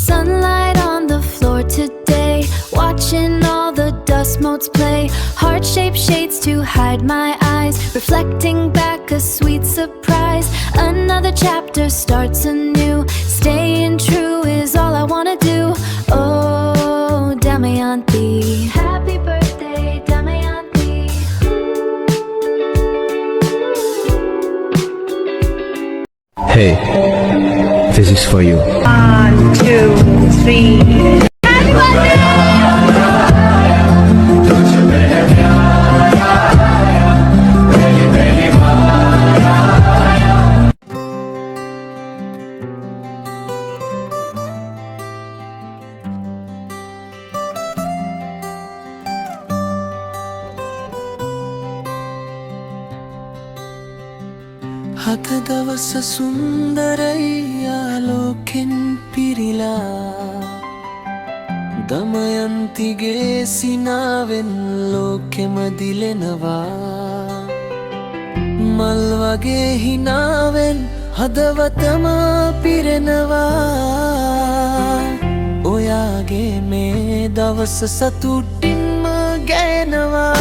Sunlight on the floor today, watching all the dust motes play. Heart-shaped shades to hide my eyes, reflecting back a sweet surprise. Another chapter starts anew, staying true is all I wanna do. Oh, Damayanti, happy birthday, Damayanti. Hey, this is for you. 1, 2, 3. හත දවස සුන්දරයි ආලෝකෙන් පිරිලා දමයන්තිගේ සිනාවෙන් ලෝකෙම දිලෙනවා මල් වගේ හිනාවෙන් හදවතම පිරෙනවා ඔයාගේ මේ දවස සතුටින්ම ගෑනවා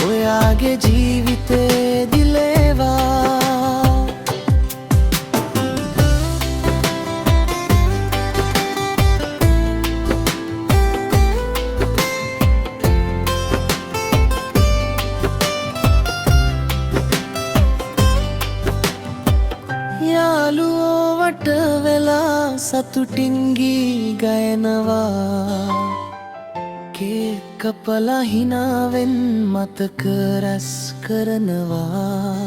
ඔයාගේ ජීවිතේ දිලේවා යාළුවෝ වට වෙලා සතුටින් ගී ගයනවා කේක් කපලා හිනාවෙන් මතක රැස් කරනවා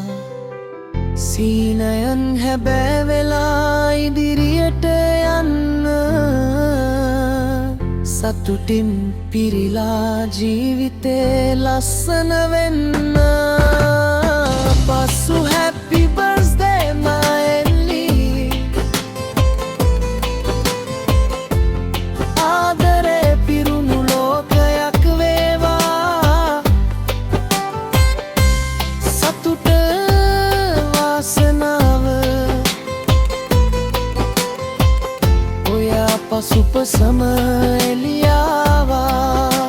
සීනයන් හැබෑ වෙලා ඉදිරියට යන්න සතුටින් පිරිලා ජීවිතේ ලස්සන වෙන්න පසු happy birthday my ආදරේ පිරුණු ලෝකයක් වේවා සතුට වාසනාව ඔයා පසුපසම එළියාවා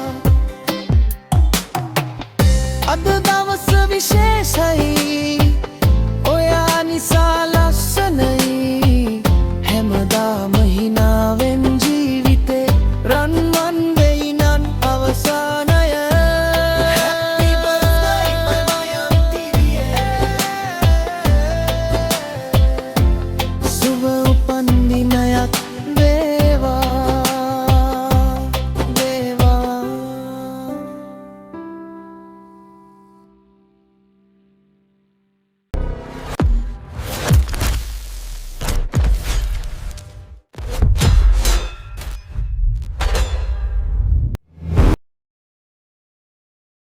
අද දවස විශේෂයි